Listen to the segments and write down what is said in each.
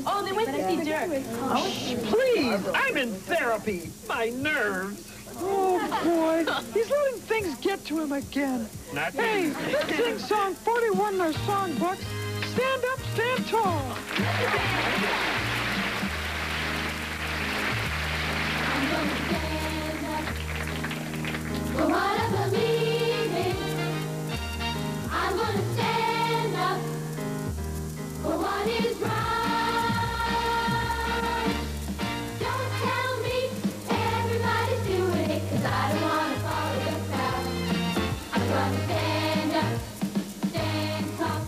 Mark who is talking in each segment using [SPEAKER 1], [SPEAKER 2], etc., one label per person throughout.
[SPEAKER 1] Oh, they went to see Dirk.
[SPEAKER 2] Oh, please, I'm in therapy. My nerves. Oh, boy. He's letting things get to him again. Hey, let's sing song 41 in our songbooks. Stand up, stand tall.
[SPEAKER 3] I'm gonna stand up for what I believe in. I'm gonna stand up for what is right. Don't tell me everybody's doing it, 'cause I don't want to follow the crowd. I'm gonna stand up, stand tall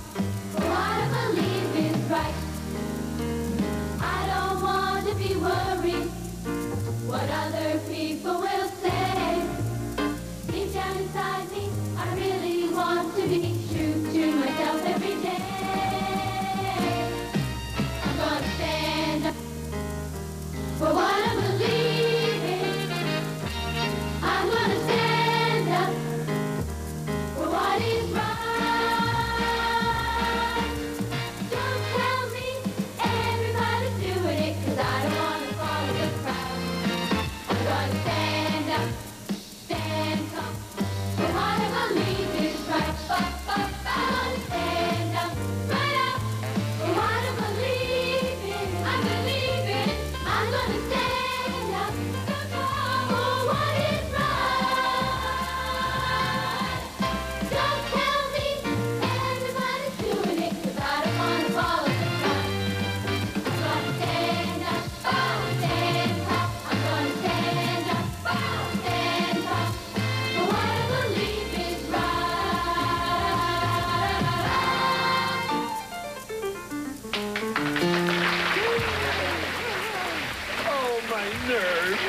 [SPEAKER 3] for what I believe is right. I don't want to be worried what other people will say. Deep down inside me, I really want to be true to myself every day. I'm gonna stand up for what I believe in. I'm gonna stand up for what is right. Don't tell me everybody's doing it, 'cause I don't want to follow the crowd. I'm gonna stand up, stand tall for what I believe is right. I'm gonna stand up, right up for what I believe in. I believe in. I'm gonna stand up, so tall for what is right. Don't tell me everybody's doing it, 'cause I don't want to follow the crowd. I'm gonna stand up, stand tall. I'm gonna stand up, stand tall for what I believe is
[SPEAKER 2] Oh, my nerves.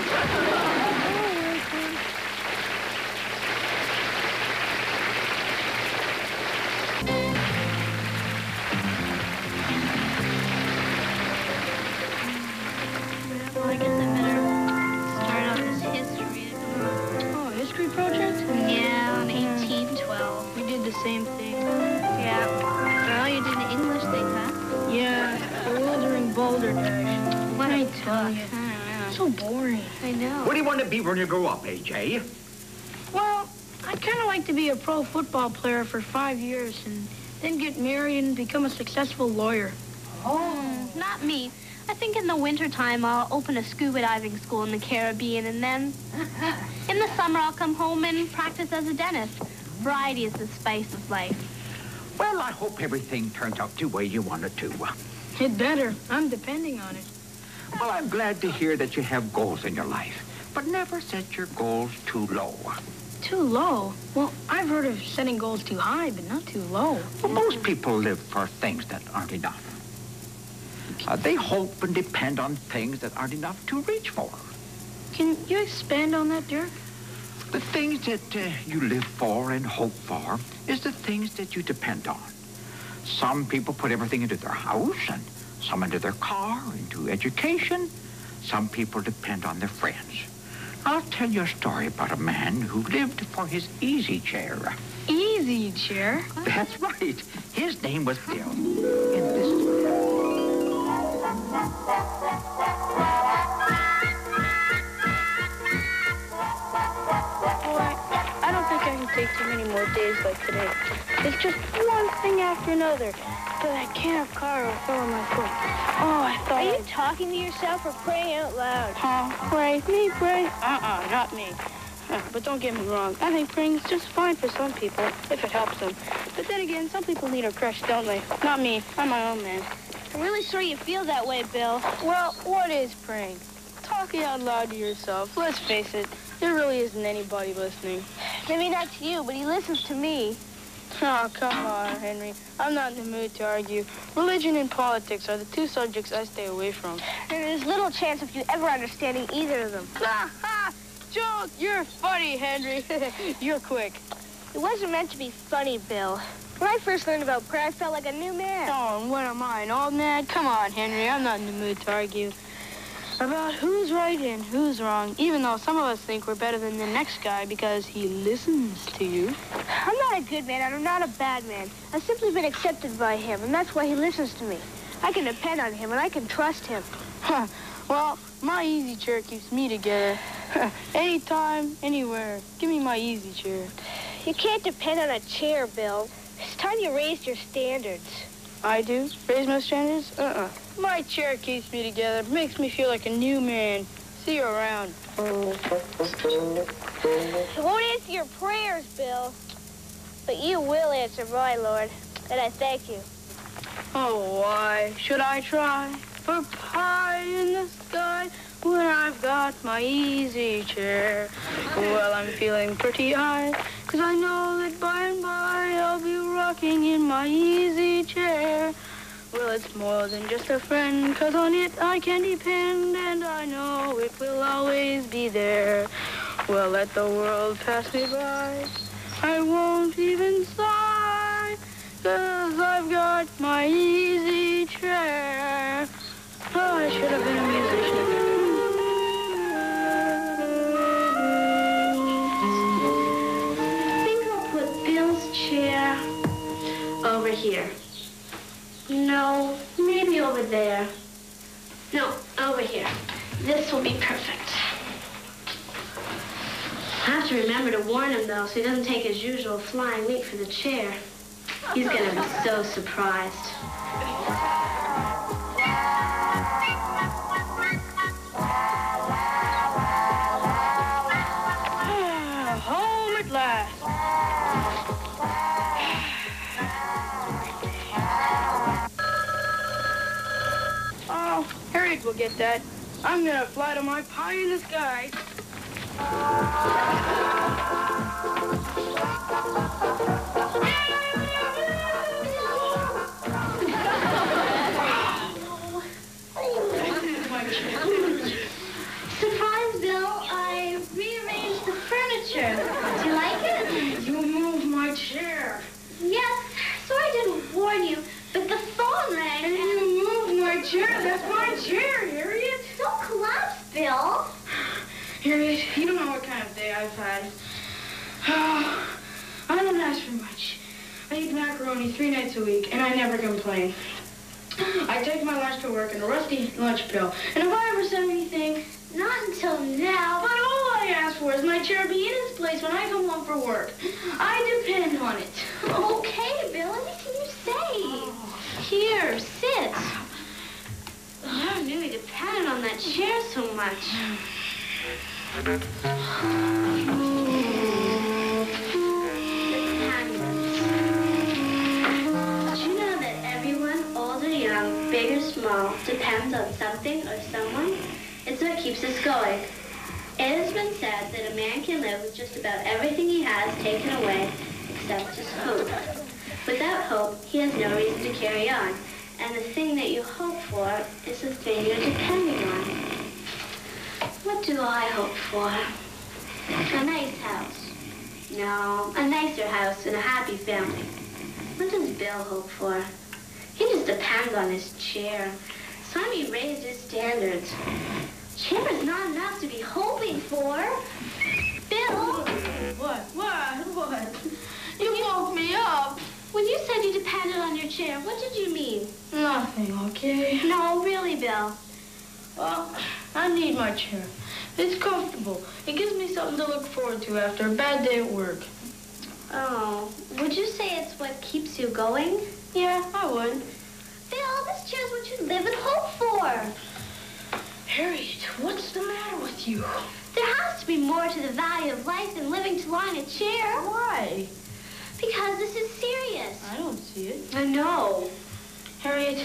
[SPEAKER 1] I guess I better start on this history.
[SPEAKER 4] Oh, history project?
[SPEAKER 1] Yeah, on 1812.
[SPEAKER 4] We did the same thing.
[SPEAKER 1] Yeah. Well, you did an English thing, huh?
[SPEAKER 4] Yeah, bewildering boulder dash.
[SPEAKER 1] What
[SPEAKER 4] I
[SPEAKER 1] a
[SPEAKER 4] tell
[SPEAKER 1] book.
[SPEAKER 4] you. So boring.
[SPEAKER 1] I know.
[SPEAKER 5] What do you want to be when you grow up, AJ?
[SPEAKER 4] Well, I'd kind of like to be a pro football player for 5 years and then get married and become a successful lawyer.
[SPEAKER 1] Not me. I think in the wintertime I'll open a scuba diving school in the Caribbean, and then in the summer I'll come home and practice as a dentist. Variety is the spice of life.
[SPEAKER 5] Well, I hope everything turns out the way you want it to.
[SPEAKER 4] It better. I'm depending on it.
[SPEAKER 5] Well, I'm glad to hear that you have goals in your life, but never set your goals too low.
[SPEAKER 4] Too low? Well, I've heard of setting goals too high, but not too low.
[SPEAKER 5] Well, most people live for things that aren't enough. They hope and depend on things that aren't enough to reach for.
[SPEAKER 4] Can you expand on that, Dirk?
[SPEAKER 5] The things that you live for and hope for is the things that you depend on. Some people put everything into their house, and some into their car, into education. Some people depend on their friends. I'll tell you a story about a man who lived for his easy chair.
[SPEAKER 4] Easy chair?
[SPEAKER 5] That's right. His name was Bill. And this is what happened.
[SPEAKER 4] I don't think I can take too many more days like today. It's just one thing after another. Till that can of Caro fell on my foot. Oh, I thought...
[SPEAKER 1] Are you talking to yourself or praying out loud?
[SPEAKER 4] Pray? Me pray? Not me. But don't get me wrong. I think praying is just fine for some people, if it helps them. But then again, some people need a crush, don't they? Not me. I'm my own man.
[SPEAKER 1] I'm really sure you feel that way, Bill.
[SPEAKER 4] Well, what is praying? Talk talking out loud to yourself. Let's face it, there really isn't anybody listening.
[SPEAKER 1] Maybe not to you, but he listens to me.
[SPEAKER 4] Oh, come on, Henry. I'm not in the mood to argue. Religion and politics are the two subjects I stay away from.
[SPEAKER 1] And there's little chance of you ever understanding either of them.
[SPEAKER 4] Ha ha! Joke! You're funny, Henry. You're quick.
[SPEAKER 1] It wasn't meant to be funny, Bill. When I first learned about prayer, I felt like a new man.
[SPEAKER 4] Oh, and what am I, an old man? Come on, Henry. I'm not in the mood to argue about who's right and who's wrong, even though some of us think we're better than the next guy because he listens to you.
[SPEAKER 1] I'm not a good man, and I'm not a bad man. I've simply been accepted by him, and that's why he listens to me. I can depend on him, and I can trust him.
[SPEAKER 4] Huh. Well, my easy chair keeps me together. Anytime, anywhere. Give me my easy chair.
[SPEAKER 1] You can't depend on a chair, Bill. It's time you raised your standards.
[SPEAKER 4] I do? Raise my standards? My chair keeps me together. Makes me feel like a new man. See you around.
[SPEAKER 1] I won't answer your prayers, Bill. But you will answer my Lord, and I thank you.
[SPEAKER 4] Oh, why should I try for pie in the sky when I've got my easy chair? Well, I'm feeling pretty high, 'cause I know that by and by I'll be rocking in my easy chair. Well, it's more than just a friend, 'cause on it I can depend, and I know it will always be there. Well, let the world pass me by, I won't even sigh, 'cause I've got my easy chair. Oh, I should have been a musician.
[SPEAKER 6] I think I'll put Bill's chair over here. No, maybe over there. No, over here. This will be perfect. I have to remember to warn him, though, so he doesn't take his usual flying leap for the chair. He's going to be so surprised.
[SPEAKER 4] Home at last. Oh, Harriet will get that. I'm gonna fly to my pie in the sky.
[SPEAKER 6] Surprise, Bill. I rearranged the furniture. Do you like it?
[SPEAKER 4] You moved my chair.
[SPEAKER 6] Yes. Sorry I didn't warn you, but the phone rang.
[SPEAKER 4] And you moved my chair. That's my chair, Harriet.
[SPEAKER 6] Don't collapse, Bill.
[SPEAKER 4] Harriet, you don't know what kind of day I've had. Oh, I don't ask for much. I eat macaroni 3 nights a week, and I never complain. I take my lunch to work in a rusty lunch pail. And if I ever said anything,
[SPEAKER 6] Not until now.
[SPEAKER 4] but all I ask for is my chair be in its place when I come home for work. I depend on it.
[SPEAKER 6] Okay, Bill, anything you say. Here, sit. I never knew he depended on that chair so much. Did you know that everyone, old or young, big or small, depends on something or someone? It's what keeps us going. It has been said that a man can live with just about everything he has taken away, except his hope. Without hope, he has no reason to carry on. And the thing that you hope for is the thing you're depending on. What do I hope for? A nice house. No, a nicer house and a happy family. What does Bill hope for? He just depends on his chair. Simon raised his standards. Chair is not enough to be hoping for. Bill!
[SPEAKER 4] What? You woke me up.
[SPEAKER 6] When you said you depended on your chair, what did you mean?
[SPEAKER 4] Nothing, okay?
[SPEAKER 6] No, really, Bill.
[SPEAKER 4] Well, I need my chair. It's comfortable. It gives me something to look forward to after a bad day at work.
[SPEAKER 6] Oh, would you say it's what keeps you going?
[SPEAKER 4] Yeah, I would.
[SPEAKER 6] Bill, this chair's what you live and hope for.
[SPEAKER 4] Harriet, what's the matter with you?
[SPEAKER 6] There has to be more to the value of life than living to lie in a chair.
[SPEAKER 4] Why?
[SPEAKER 6] Because this is serious.
[SPEAKER 4] I don't see it.
[SPEAKER 6] I know.
[SPEAKER 4] Harriet,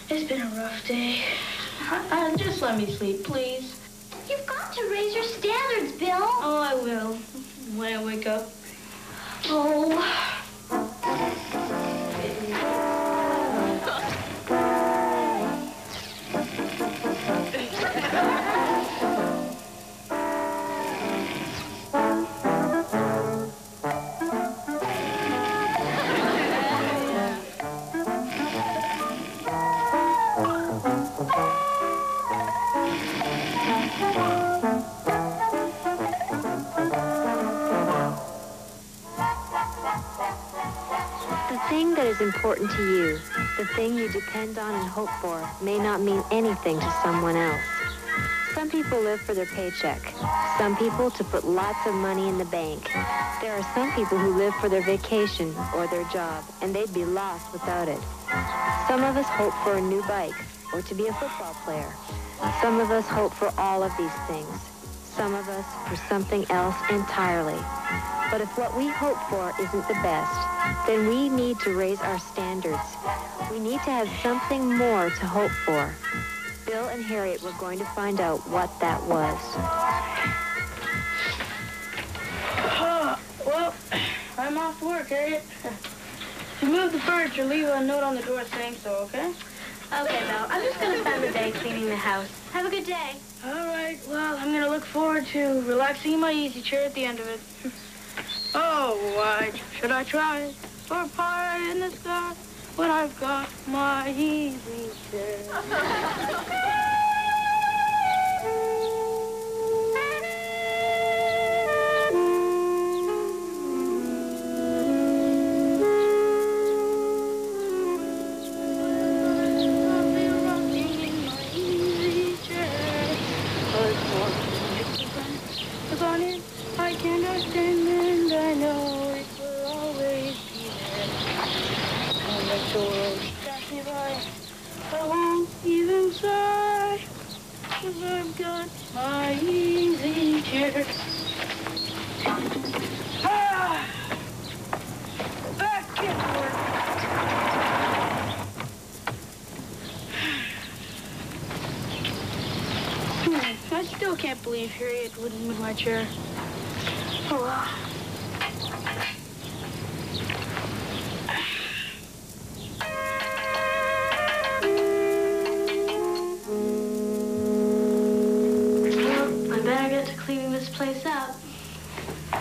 [SPEAKER 4] it's been a rough day. Just let me sleep, please.
[SPEAKER 6] You've got to raise your standards, Bill.
[SPEAKER 4] Oh, I will. When I wake up. Oh.
[SPEAKER 7] Important to you, the thing you depend on and hope for, may not mean anything to someone else. Some people live for their paycheck. Some people to put lots of money in the bank. There are some people who live for their vacation or their job, and they'd be lost without it. Some of us hope for a new bike or to be a football player. Some of us hope for all of these things. Some of us for something else entirely. But if what we hope for isn't the best, then we need to raise our standards. We need to have something more to hope for. Bill and Harriet were going to find out what that was.
[SPEAKER 4] Well, I'm off to work, Harriet. If you move the furniture, leave a note on the door saying so, okay?
[SPEAKER 1] Okay, Bill. I'm just going to spend the day cleaning the house. Have a good day.
[SPEAKER 4] All right. Well, I'm going to look forward to relaxing in my easy chair at the end of it. Oh, why should I try for a pie in the sky when I've got my easy chair? I can't understand and I know it will always be there. When the door pass me by, I won't even sigh, 'cause I've got my easy chair. Ah! Back in work. I still can't believe Harriet wouldn't move my chair. Oh, well.
[SPEAKER 1] Well, I better get to cleaning this place up. I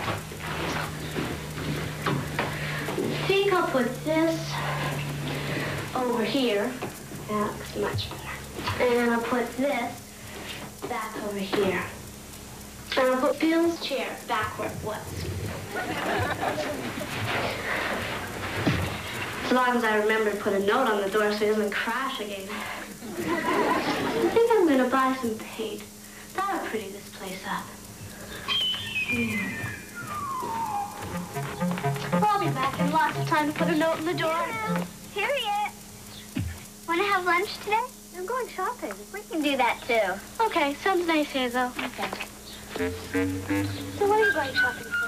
[SPEAKER 1] think I'll put this over here. That looks much better. And I'll put this back over here. And I'll put Bill's chair back where it was. As long as I remember to put a note on the door so he doesn't crash again. I think I'm going to buy some paint. That'll pretty this place up. I'll be back in lots of time to put a note in the door.
[SPEAKER 6] Harriet, want to have lunch today?
[SPEAKER 1] I'm going shopping.
[SPEAKER 6] We can do that, too.
[SPEAKER 1] Okay, sounds nice, Hazel.
[SPEAKER 6] Okay.
[SPEAKER 1] So what are you going shopping for?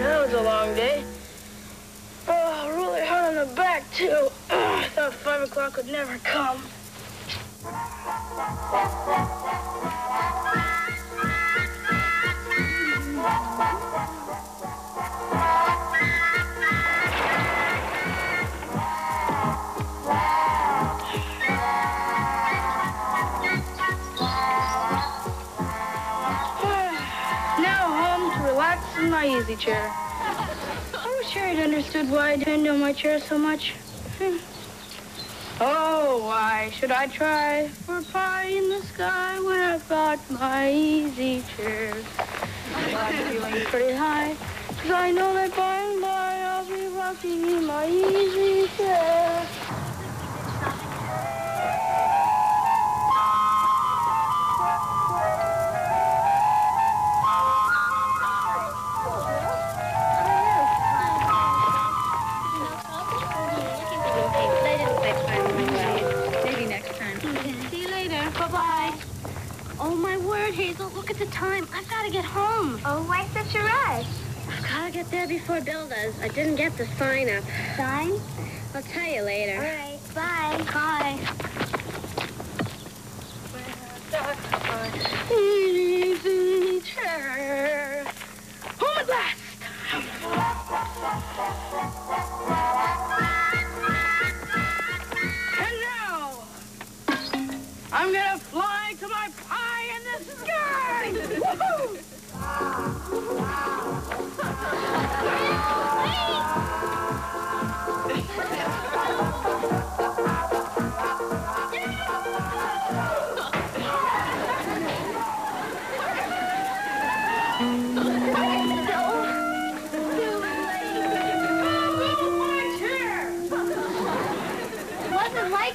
[SPEAKER 4] That was a long day. Oh, really hard on the back, too. I thought 5 o'clock would never come. In my easy chair. I wish Harriet understood why I depend on my chair so much. Oh, why should I try for pie in the sky when I've got my easy chair? I'm feeling pretty high, 'cause I know that by and by I'll be rocking in my easy chair.
[SPEAKER 1] Oh, my word, Hazel. Look at the time. I've got to get home.
[SPEAKER 6] Oh, why such a rush?
[SPEAKER 1] I've got to I'll get there before Bill does. I didn't get the sign up. Sign? I'll tell you later.
[SPEAKER 6] All right, bye.
[SPEAKER 1] Bye.
[SPEAKER 4] Easy chair. Home at last. And now, I'm gonna fly to my pie in the sky. Woohoo!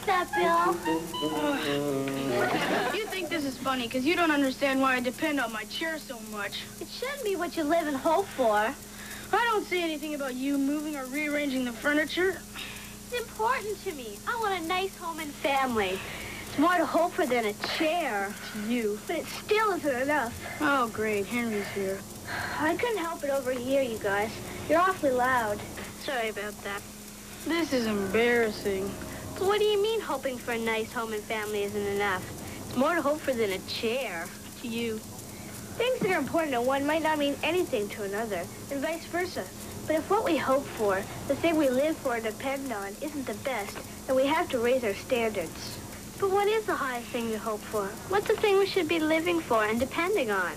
[SPEAKER 1] That, Bill.
[SPEAKER 4] You think this is funny because you don't understand why I depend on my chair so much.
[SPEAKER 1] It shouldn't be what you live and hope for.
[SPEAKER 4] I don't say anything about you moving or rearranging the furniture.
[SPEAKER 1] It's important to me. I want a nice home and family. It's more to hope for than a chair.
[SPEAKER 4] To you.
[SPEAKER 1] But it still isn't enough.
[SPEAKER 4] Oh, great. Henry's here.
[SPEAKER 1] I couldn't help it over here, you guys. You're awfully loud. Sorry about that.
[SPEAKER 4] This is embarrassing.
[SPEAKER 1] But what do you mean hoping for a nice home and family isn't enough? It's more to hope for than a chair.
[SPEAKER 4] To you.
[SPEAKER 1] Things that are important to one might not mean anything to another, and vice versa. But if what we hope for, the thing we live for and depend on, isn't the best, then we have to raise our standards. But what is the highest thing to hope for? What's the thing we should be living for and depending on?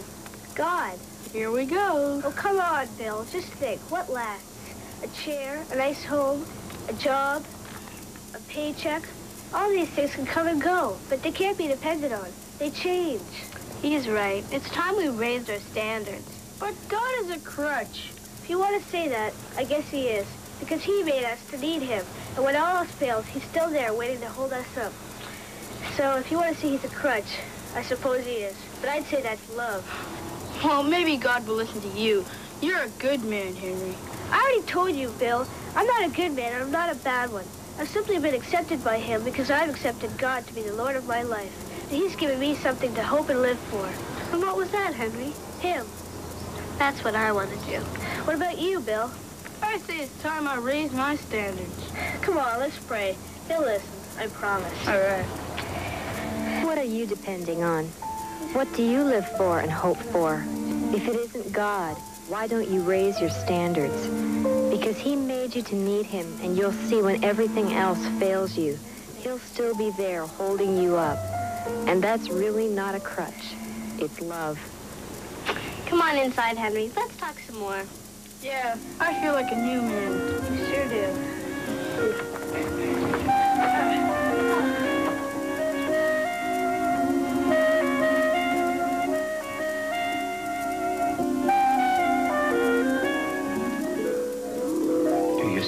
[SPEAKER 1] God.
[SPEAKER 4] Here we go.
[SPEAKER 1] Oh, come on, Bill. Just think. What lasts? A chair, a nice home, a job, a paycheck? All these things can come and go, but they can't be depended on. They change. He's right. It's time we raised our standards.
[SPEAKER 4] But God is a crutch.
[SPEAKER 1] If you want to say that, I guess he is. Because he made us to need him. And when all else fails, he's still there waiting to hold us up. So if you want to say he's a crutch, I suppose he is. But I'd say that's love.
[SPEAKER 4] Well, maybe God will listen to you. You're a good man, Henry.
[SPEAKER 1] I already told you, Bill. I'm not a good man, and I'm not a bad one. I've simply been accepted by him because I've accepted God to be the Lord of my life. And he's given me something to hope and live for. And what was that, Henry? Him. That's what I want to do. What about you, Bill?
[SPEAKER 4] I say it's time I raise my standards.
[SPEAKER 1] Come on, let's pray. He'll listen, I promise.
[SPEAKER 4] All right.
[SPEAKER 7] What are you depending on? What do you live for and hope for? If it isn't God, why don't you raise your standards? Because he made you to need him, and you'll see when everything else fails you, he'll still be there holding you up. And that's really not a crutch. It's love.
[SPEAKER 1] Come on inside, Henry. Let's talk some more.
[SPEAKER 4] Yeah, I feel like a new man.
[SPEAKER 1] You sure do.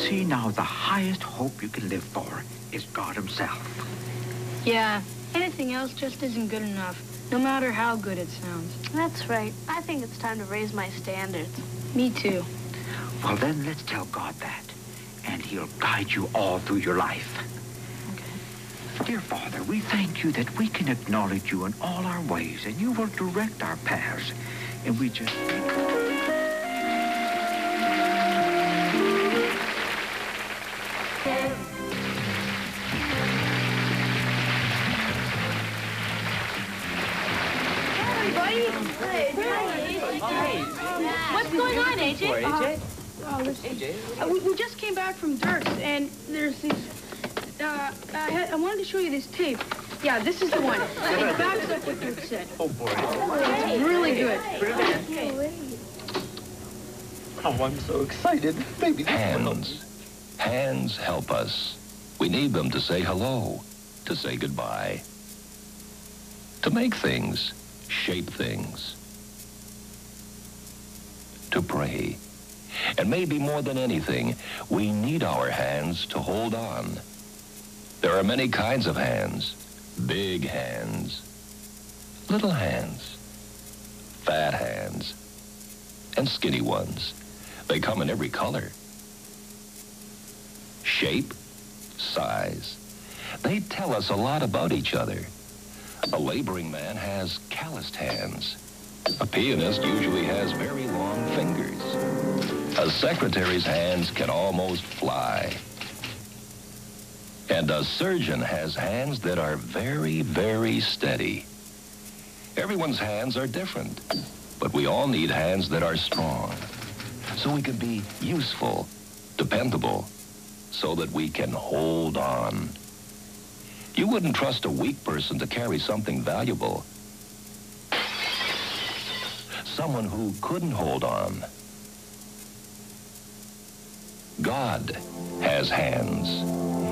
[SPEAKER 5] See, now, the highest hope you can live for is God himself.
[SPEAKER 4] Yeah, anything else just isn't good enough, no matter how good it sounds.
[SPEAKER 1] That's right. I think it's time to raise my standards.
[SPEAKER 4] Me too.
[SPEAKER 5] Well, then let's tell God that, and he'll guide you all through your life.
[SPEAKER 4] Okay.
[SPEAKER 5] Dear Father, we thank you that we can acknowledge you in all our ways, and you will direct our paths, and we just...
[SPEAKER 1] What's going on, AJ?
[SPEAKER 4] We just came back from Dirk's, and there's these... I wanted to show you this tape. Yeah, this is the one. It backs up what Dirk said.
[SPEAKER 8] Oh, boy.
[SPEAKER 4] It's really good.
[SPEAKER 8] Oh, I'm so excited. Maybe
[SPEAKER 9] Hands. Hands help us. We need them to say hello, to say goodbye, to make things, shape things, to pray. And maybe more than anything, we need our hands to hold on. There are many kinds of hands. Big hands, little hands, fat hands, and skinny ones. They come in every color, shape, size. They tell us a lot about each other. A laboring man has calloused hands. A pianist usually has very long fingers. A secretary's hands can almost fly. And a surgeon has hands that are very, very steady. Everyone's hands are different, but we all need hands that are strong, so we can be useful, dependable, so that we can hold on. You wouldn't trust a weak person to carry something valuable. Someone who couldn't hold on. God has hands.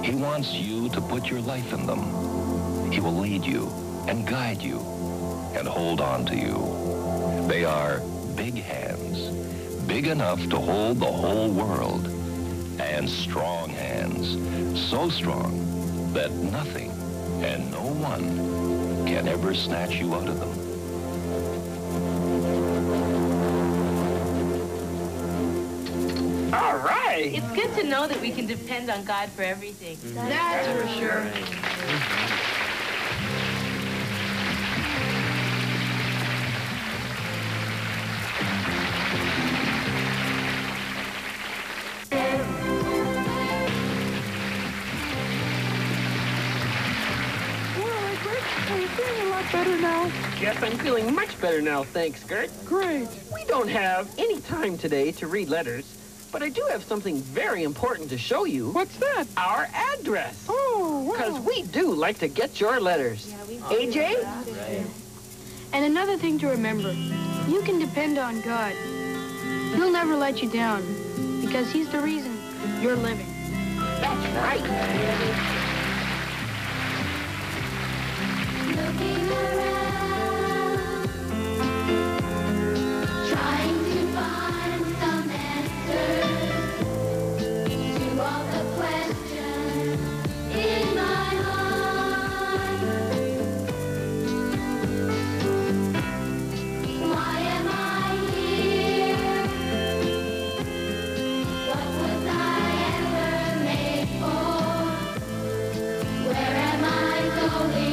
[SPEAKER 9] He wants you to put your life in them. He will lead you and guide you and hold on to you. They are big hands, big enough to hold the whole world, and strong hands, so strong that nothing and no one can ever snatch you out of them.
[SPEAKER 2] All right.
[SPEAKER 10] It's good to know that we can depend on God for everything.
[SPEAKER 4] That's for sure.
[SPEAKER 2] Are you feeling a lot better now?
[SPEAKER 8] Yes, I'm feeling much better now, thanks, Gert.
[SPEAKER 2] Great.
[SPEAKER 8] We don't have any time today to read letters, but I do have something very important to show you.
[SPEAKER 2] What's that?
[SPEAKER 8] Our address.
[SPEAKER 2] Oh, wow.
[SPEAKER 8] Because we do like to get your letters. AJ?
[SPEAKER 4] And another thing to remember, you can depend on God. He'll never let you down because he's the reason you're living.
[SPEAKER 8] That's right.
[SPEAKER 3] Looking around, trying to find some answers to all the questions in my heart. Why am I here? What was I ever made for? Where am I going?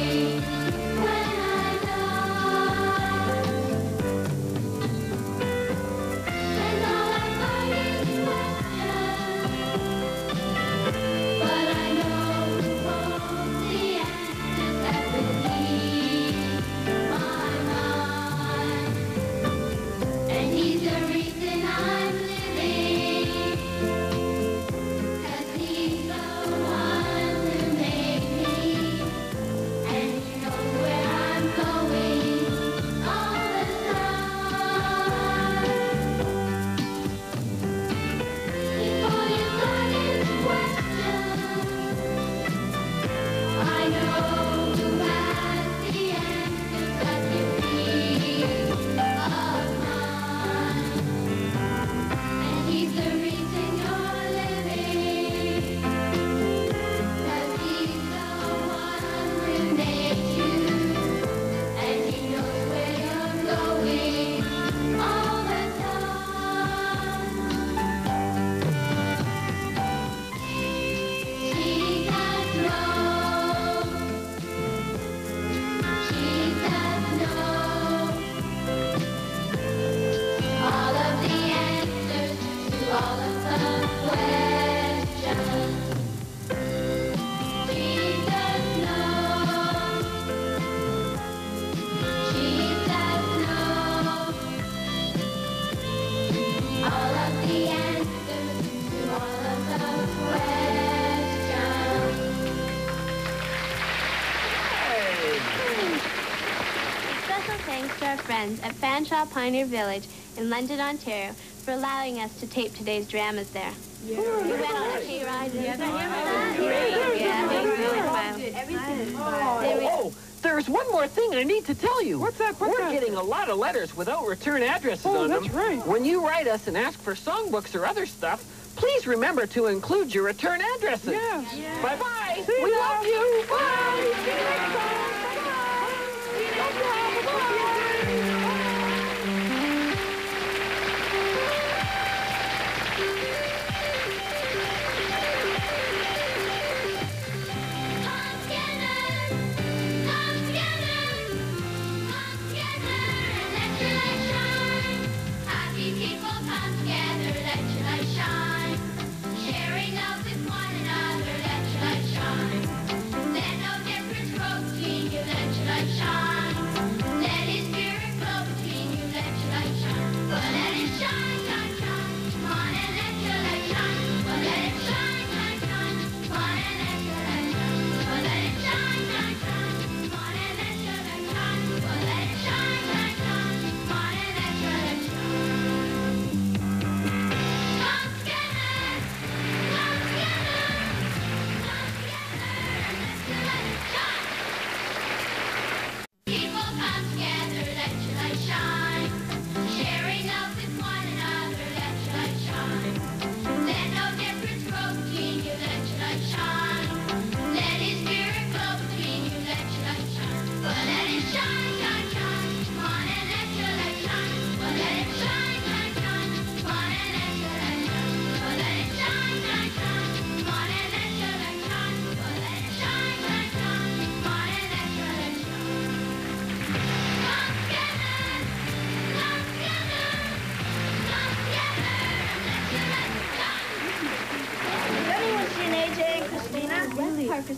[SPEAKER 1] Friends at Fanshawe Pioneer Village in London, Ontario, for allowing us to tape today's dramas there. Yeah. We went on a hayride together. Yeah, they really fun.
[SPEAKER 8] Oh, there's one more thing I need to tell you.
[SPEAKER 2] What's that?
[SPEAKER 8] We're getting a lot of letters without return addresses on them.
[SPEAKER 2] That's right.
[SPEAKER 8] When you write us and ask for songbooks or other stuff, please remember to include your return addresses.
[SPEAKER 2] Yes.
[SPEAKER 8] Bye-bye. We love you. Bye. See you next time.
[SPEAKER 3] Happy people come together, let your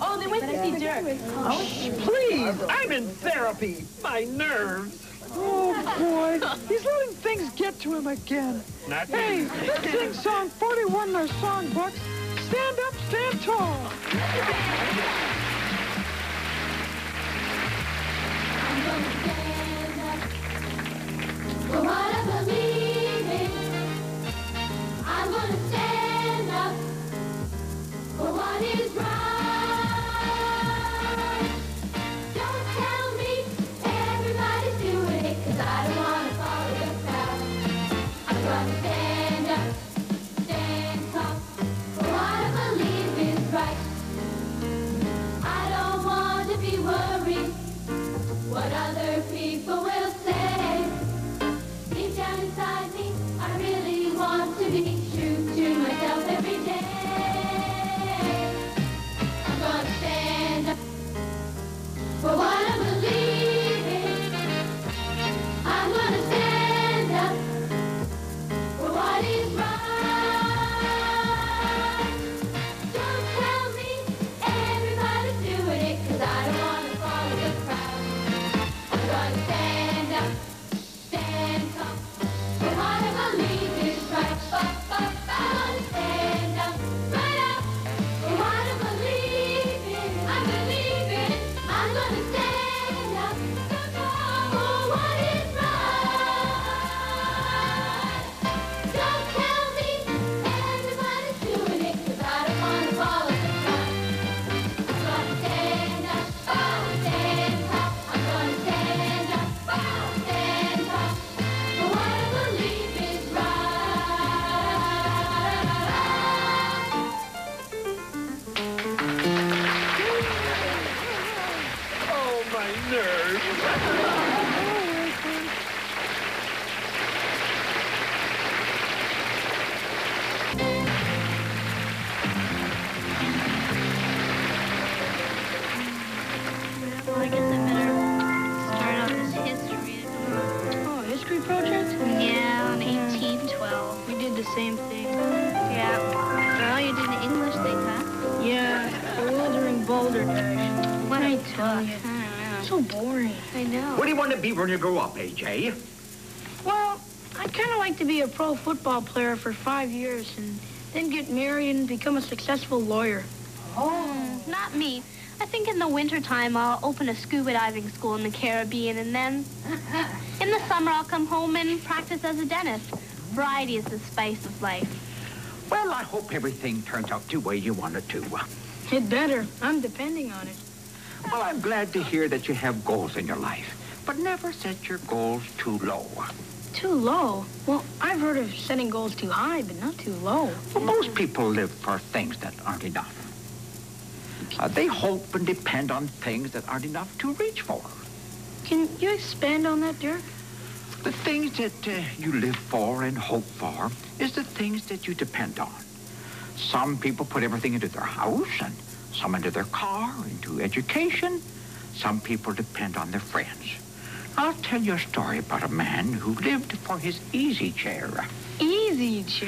[SPEAKER 10] Oh, they went to see Dirk.
[SPEAKER 2] Please, I'm in therapy. My nerves. Oh, boy. He's letting things get to him again. Hey, let's sing song 41 in our songbooks. Stand up, stand tall.
[SPEAKER 3] I'm gonna stand up for what I believe in. I'm gonna stand up for what is right. Don't tell me everybody's doing it, 'cause I don't wanna follow the crowd. I'm gonna stand up, stand tall for what I believe is right. I don't want to be worried what other people will say. Deep down inside me, I really want to be true to myself every day. I'm gonna stand up for what I believe in. I'm gonna stand up for what is right. Don't tell me everybody's doing it, 'cause I don't want to follow the crowd. I'm gonna stand up, stand tall for what I believe is right. I'm gonna stand up, right up for what I believe in. I believe in. I'm gonna stand up, so tall for what is right. Don't tell me everybody's doing it, 'cause I don't want to follow the crowd. I'm gonna stand up, stand tall. I'm gonna stand up, stand tall for what I believe is right.
[SPEAKER 2] Oh, my nerves.
[SPEAKER 1] Well, I guess I better start on this history.
[SPEAKER 4] Oh, history project?
[SPEAKER 1] Yeah, on 1812.
[SPEAKER 4] We did the same thing.
[SPEAKER 1] Yeah. Well, you did the English thing, huh?
[SPEAKER 4] Yeah, bewildering boulder dash.
[SPEAKER 1] What
[SPEAKER 4] I
[SPEAKER 1] I
[SPEAKER 4] tell you. So boring.
[SPEAKER 1] I know.
[SPEAKER 5] What do you want to be when you grow up, AJ?
[SPEAKER 4] Well, I'd kind of like to be a pro football player for 5 years and then get married and become a successful lawyer.
[SPEAKER 1] Not me. I think in the wintertime I'll open a scuba diving school in the Caribbean, and then in the summer I'll come home and practice as a dentist. Variety is the spice of life.
[SPEAKER 5] Well, I hope everything turns out the way you want it to.
[SPEAKER 4] It better. I'm depending on it.
[SPEAKER 5] Well, I'm glad to hear that you have goals in your life, but never set your goals too low.
[SPEAKER 4] Too low? Well, I've heard of setting goals too high, but not too low.
[SPEAKER 5] Well, most people live for things that aren't enough. They hope and depend on things that aren't enough to reach for.
[SPEAKER 4] Can you expand on that, Dirk?
[SPEAKER 5] The things that you live for and hope for is the things that you depend on. Some people put everything into their house, and some into their car, into education. Some people depend on their friends. I'll tell you a story about a man who lived for his easy chair.
[SPEAKER 4] Easy chair.